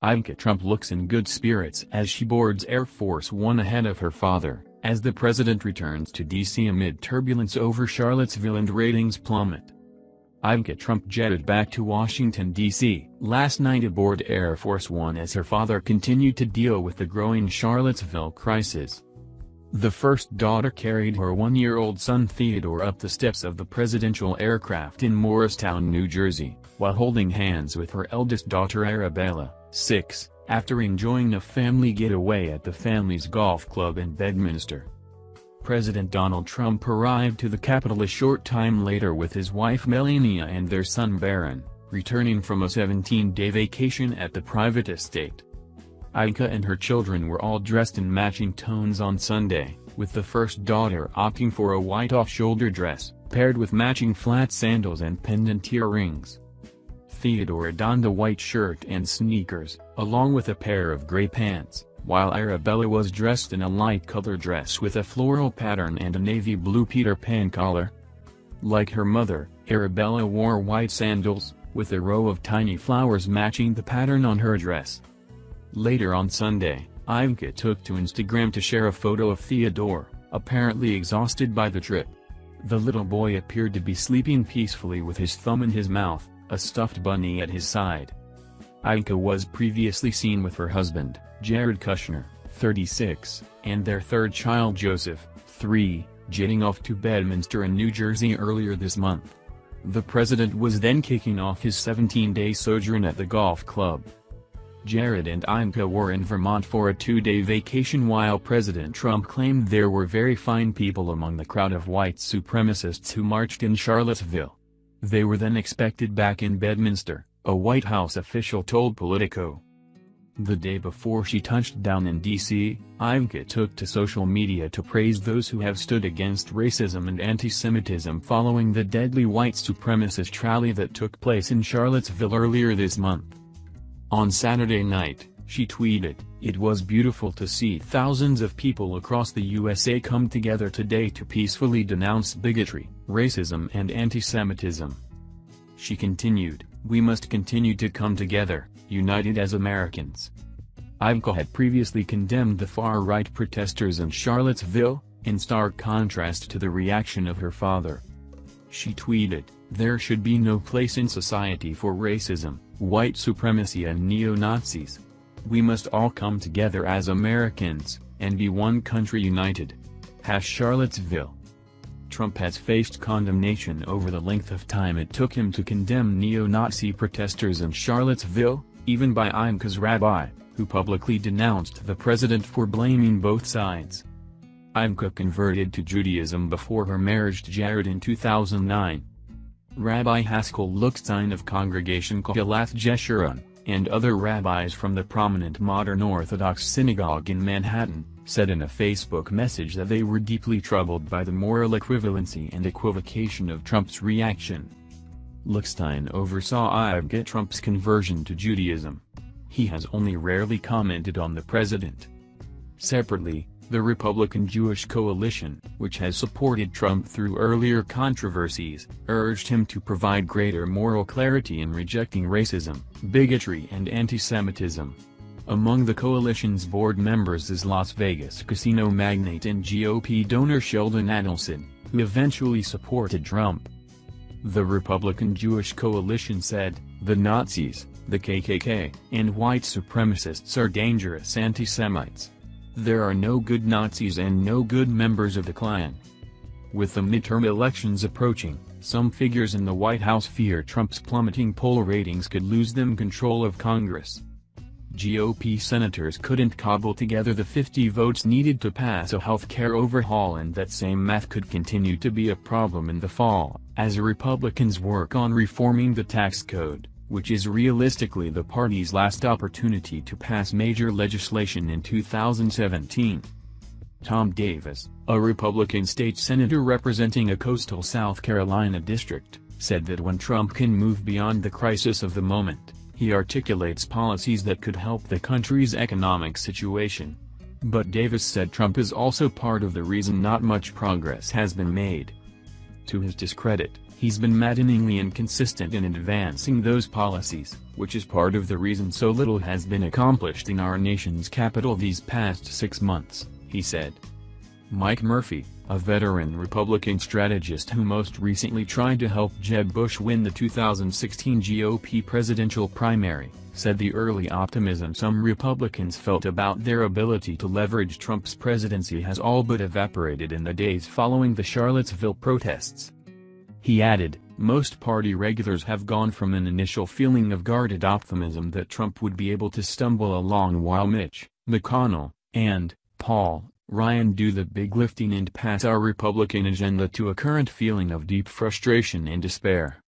Ivanka Trump looks in good spirits as she boards Air Force One ahead of her father, as the president returns to D.C. amid turbulence over Charlottesville and ratings plummet. Ivanka Trump jetted back to Washington, D.C. last night aboard Air Force One as her father continued to deal with the growing Charlottesville crisis. The first daughter carried her one-year-old son Theodore up the steps of the presidential aircraft in Morristown, New Jersey, while holding hands with her eldest daughter Arabella, 6, after enjoying a family getaway at the family's golf club in Bedminster. President Donald Trump arrived to the capital a short time later with his wife Melania and their son Barron, returning from a 17-day vacation at the private estate. Ivanka and her children were all dressed in matching tones on Sunday, with the first daughter opting for a white off-shoulder dress, paired with matching flat sandals and pendant earrings. Theodore donned a white shirt and sneakers, along with a pair of gray pants, while Arabella was dressed in a light-colored dress with a floral pattern and a navy blue Peter Pan collar. Like her mother, Arabella wore white sandals, with a row of tiny flowers matching the pattern on her dress. Later on Sunday, Ivanka took to Instagram to share a photo of Theodore, apparently exhausted by the trip. The little boy appeared to be sleeping peacefully with his thumb in his mouth, a stuffed bunny at his side. Ivanka was previously seen with her husband, Jared Kushner, 36, and their third child Joseph, 3, jetting off to Bedminster in New Jersey earlier this month. The president was then kicking off his 17-day sojourn at the golf club. Jared and Ivanka were in Vermont for a 2-day vacation while President Trump claimed there were very fine people among the crowd of white supremacists who marched in Charlottesville. They were then expected back in Bedminster, a White House official told Politico. The day before she touched down in D.C., Ivanka took to social media to praise those who have stood against racism and anti-Semitism following the deadly white supremacist rally that took place in Charlottesville earlier this month. On Saturday night, she tweeted, "It was beautiful to see thousands of people across the USA come together today to peacefully denounce bigotry, racism and anti-Semitism." She continued, "We must continue to come together, united as Americans." Ivanka had previously condemned the far-right protesters in Charlottesville, in stark contrast to the reaction of her father. She tweeted, "There should be no place in society for racism, white supremacy and neo-Nazis. We must all come together as Americans, and be one country united." Charlottesville. Trump has faced condemnation over the length of time it took him to condemn neo-Nazi protesters in Charlottesville, even by Ivanka's rabbi, who publicly denounced the president for blaming both sides. Ivanka converted to Judaism before her marriage to Jared in 2009. Rabbi Haskell Luckstein of Congregation Kohelat Jeshurun, and other rabbis from the prominent modern Orthodox synagogue in Manhattan, said in a Facebook message that they were deeply troubled by the moral equivalency and equivocation of Trump's reaction. Luckstein oversaw Ivanka Trump's conversion to Judaism. He has only rarely commented on the president. Separately, the Republican Jewish coalition, which has supported Trump through earlier controversies, urged him to provide greater moral clarity in rejecting racism, bigotry and anti-Semitism. Among the coalition's board members is Las Vegas casino magnate and GOP donor Sheldon Adelson, who eventually supported Trump. The Republican Jewish coalition said, "The Nazis, the KKK, and white supremacists are dangerous anti-Semites. There are no good Nazis and no good members of the Klan." With the midterm elections approaching, some figures in the White House fear Trump's plummeting poll ratings could lose them control of Congress. GOP senators couldn't cobble together the 50 votes needed to pass a health care overhaul, and that same math could continue to be a problem in the fall, as Republicans work on reforming the tax code, which is realistically the party's last opportunity to pass major legislation in 2017. Tom Davis, a Republican state senator representing a coastal South Carolina district, said that when Trump can move beyond the crisis of the moment, he articulates policies that could help the country's economic situation. But Davis said Trump is also part of the reason not much progress has been made. To his discredit, He's been maddeningly inconsistent in advancing those policies, which is part of the reason so little has been accomplished in our nation's capital these past 6 months, he said. Mike Murphy, a veteran Republican strategist who most recently tried to help Jeb Bush win the 2016 GOP presidential primary, said the early optimism some Republicans felt about their ability to leverage Trump's presidency has all but evaporated in the days following the Charlottesville protests. He added, most party regulars have gone from an initial feeling of guarded optimism that Trump would be able to stumble along while Mitch, McConnell, and Paul Ryan do the big lifting and pass our Republican agenda to a current feeling of deep frustration and despair.